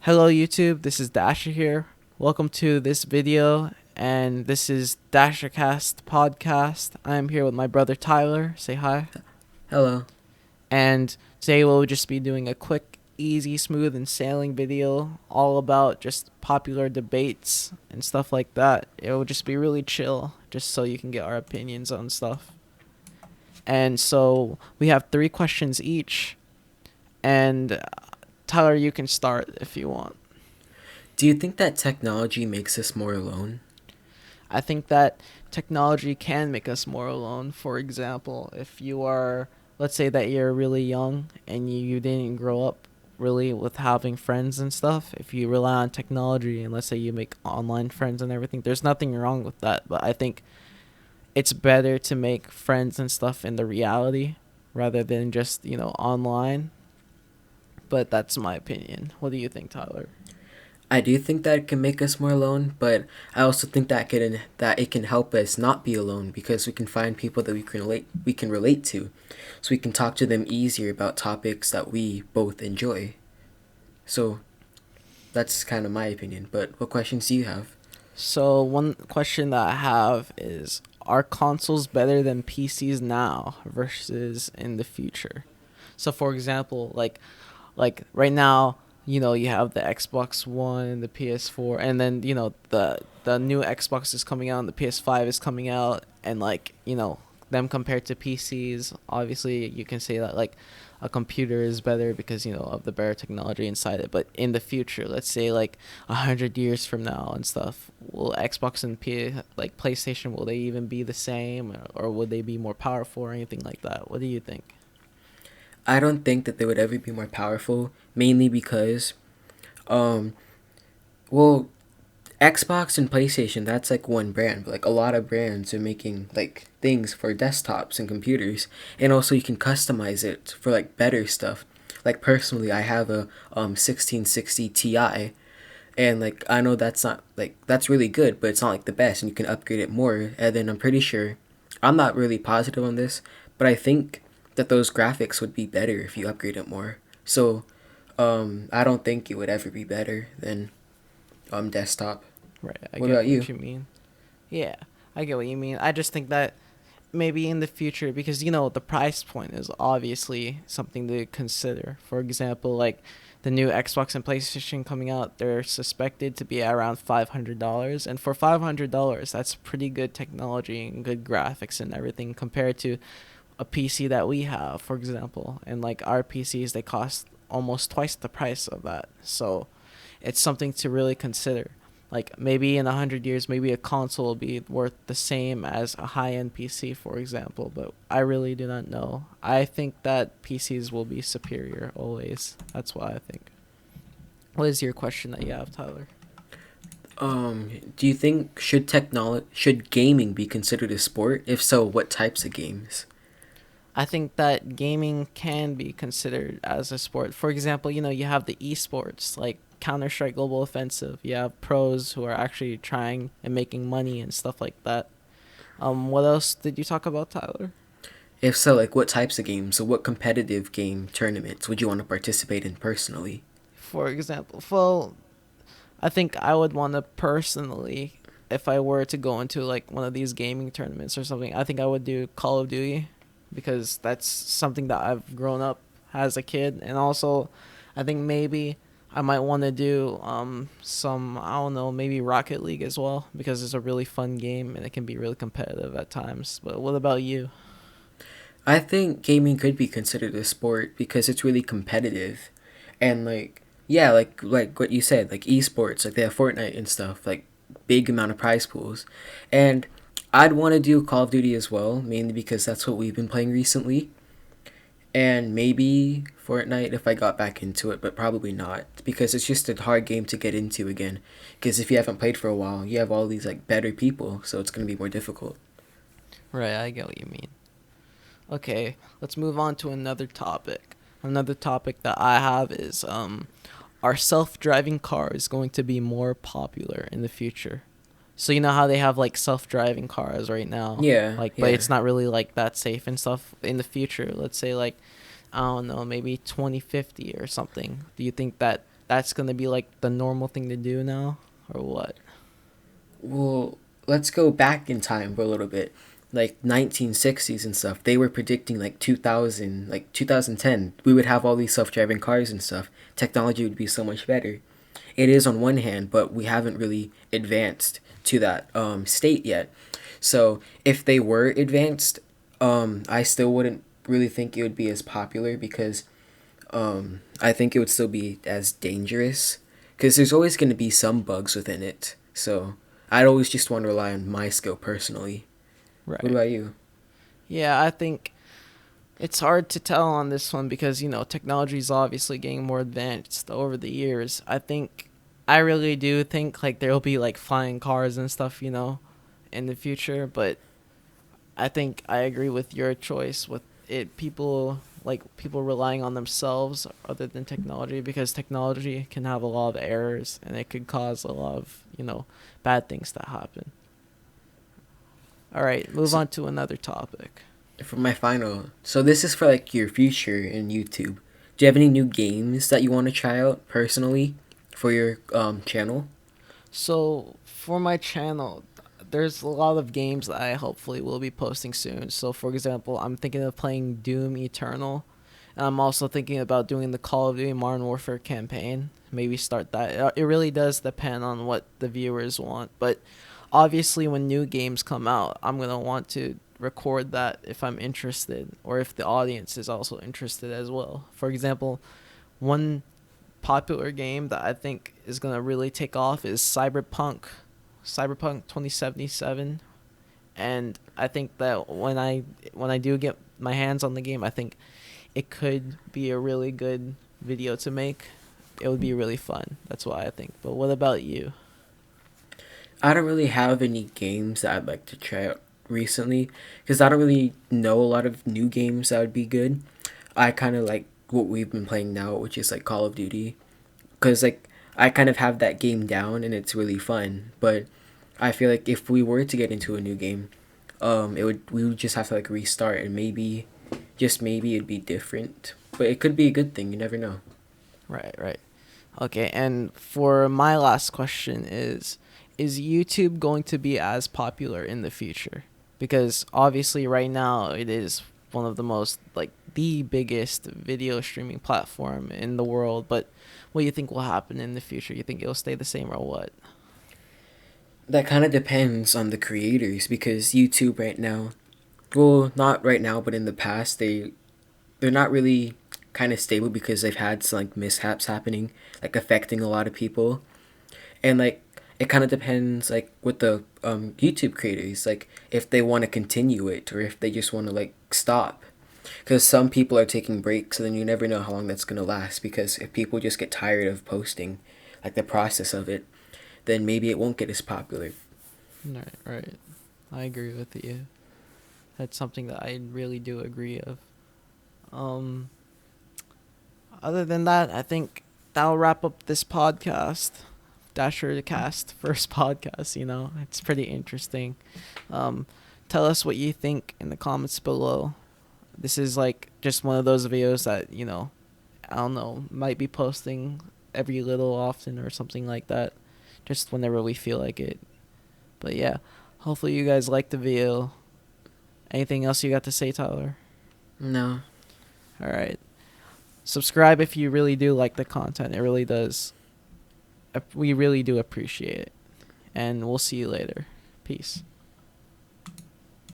Hello YouTube, this is Dasher here. Welcome to this video, and this is DasherCast podcast. I'm here with my brother Tyler. Say hi. Hello. And today we'll just be doing a quick, easy, smooth, and sailing video all about just popular debates and stuff like that. It will just be really chill, just so you can get our opinions on stuff. And so we have 3 questions each, and Tyler, you can start if you want. Do you think that technology makes us more alone? I think that technology can make us more alone. For example, if you are, let's say that you're really young and you didn't grow up really with having friends and stuff, if you rely on technology and let's say you make online friends and everything, there's nothing wrong with that. But I think it's better to make friends and stuff in the reality rather than just, online. But that's my opinion. What do you think, Tyler? I do think that it can make us more alone, but I also think that it can help us not be alone because we can find people that we can relate to, so we can talk to them easier about topics that we both enjoy. So that's kind of my opinion. But what questions do you have? So one question that I have is, are consoles better than PCs now versus in the future? So for example, like right now, you have the Xbox One, the PS4, and then, the new Xbox is coming out and the PS5 is coming out, and them compared to PCs, obviously you can say that like a computer is better because of the better technology inside it. But in the future, let's say like 100 years from now and stuff, will Xbox and PlayStation, will they even be the same, or would they be more powerful or anything like that? What do you think? I don't think that they would ever be more powerful, mainly because, um, well, Xbox and PlayStation, that's like one brand, but like a lot of brands are making like things for desktops and computers, and also you can customize it for like better stuff. Like personally, I have a 1660 Ti, and like I know that's not like that's really good, but it's not like the best, and you can upgrade it more. And then I'm pretty sure, I'm not really positive on this, but I think that those graphics would be better if you upgrade it more. So, I don't think it would ever be better than desktop. Right, I What get about you? what you mean. Yeah, I get what you mean. I just think that maybe in the future, because the price point is obviously something to consider. For example, like the new Xbox and PlayStation coming out, they're suspected to be around $500, and for $500, that's pretty good technology and good graphics and everything compared to a PC that we have, for example. And like our PCs, they cost almost twice the price of that. So it's something to really consider. Like maybe in 100 years, maybe a console will be worth the same as a high-end PC, for example. But I really do not know. I think that PCs will be superior always. That's why I think. What is your question that you have, Tyler? Do you think should gaming be considered a sport? If so, what types of games? I think that gaming can be considered as a sport. For example, you have the esports like Counter Strike Global Offensive. You have pros who are actually trying and making money and stuff like that. What else did you talk about, Tyler? If so, like what types of games? So, what competitive game tournaments would you want to participate in personally? For example, well, I think I would want to personally, if I were to go into like one of these gaming tournaments or something, I think I would do Call of Duty because that's something that I've grown up as a kid, and also I think maybe I might want to do some, I don't know, maybe Rocket League as well because it's a really fun game and it can be really competitive at times. But what about you? I think gaming could be considered a sport because it's really competitive, and like yeah, like what you said, like esports, like they have Fortnite and stuff, like big amount of prize pools, and I'd want to do Call of Duty as well, mainly because that's what we've been playing recently, and maybe Fortnite if I got back into it, but probably not because it's just a hard game to get into again. Because if you haven't played for a while, you have all these like better people, so it's gonna be more difficult. Right, I get what you mean. Okay, let's move on to another topic. Another topic that I have is are self-driving cars going to be more popular in the future? So you know how they have like self-driving cars right now, Yeah, like, but yeah. it's not really like that safe and stuff in the future. Let's say like, I don't know, maybe 2050 or something. Do you think that that's gonna be like the normal thing to do now, or what? Well, let's go back in time for a little bit. Like 1960s and stuff, they were predicting like 2000, like 2010, we would have all these self-driving cars and stuff. Technology would be so much better. It is on one hand, but we haven't really advanced to that state yet. So if they were advanced, I still wouldn't really think it would be as popular because I think it would still be as dangerous because there's always going to be some bugs within it. So I'd always just want to rely on my skill personally. What Right. about you? Yeah, I think it's hard to tell on this one because, technology is obviously getting more advanced over the years. I really do think like there'll be like flying cars and stuff, in the future, but I think I agree with your choice with it people relying on themselves other than technology because technology can have a lot of errors and it could cause a lot of, bad things to happen. All right, move So on to another topic. for my final, so this is for like your future in YouTube. Do you have any new games that you want to try out personally for your channel? So for my channel, there's a lot of games that I hopefully will be posting soon. So for example, I'm thinking of playing Doom Eternal, and I'm also thinking about doing the Call of Duty Modern Warfare campaign. Maybe start that. It really does depend on what the viewers want, but obviously when new games come out, I'm gonna want to record that if I'm interested or if the audience is also interested as well. For example, one popular game that I think is gonna really take off is Cyberpunk 2077, and I think that when I do get my hands on the game, I think it could be a really good video to make. It would be really fun. That's why I think. But what about you? I don't really have any games that I'd like to try out recently because I don't really know a lot of new games that would be good. I kind of like what we've been playing now, which is like Call of Duty, because like I kind of have that game down and it's really fun. But I feel like if we were to get into a new game, it would we would just have to like restart and maybe, just maybe it'd be different. But it could be a good thing. You never know. Right, right. Okay, and for my last question is YouTube going to be as popular in the future? Because obviously right now it is one of the most like the biggest video streaming platform in the world, but what do you think will happen in the future? You think it'll stay the same or what? That kind of depends on the creators because YouTube right now, well, not right now, but in the past, they're not really kind of stable because they've had some like mishaps happening, like affecting a lot of people, and like it kind of depends like with the YouTube creators, like if they want to continue it or if they just want to like stop. Because some people are taking breaks, and then you never know how long that's gonna last. Because if people just get tired of posting, like the process of it, then maybe it won't get as popular. Right, right. I agree with you. That's something that I really do agree of. Um Other than that, I think that'll wrap up this podcast. DasherCast first podcast, It's pretty interesting. Um, Tell us what you think in the comments below. This is like just one of those videos that, I don't know, might be posting every little often or something like that. Just whenever we feel like it. But yeah, hopefully you guys liked the video. Anything else you got to say, Tyler? No. All right. Subscribe if you really do like the content. It really does. We really do appreciate it. And we'll see you later. Peace.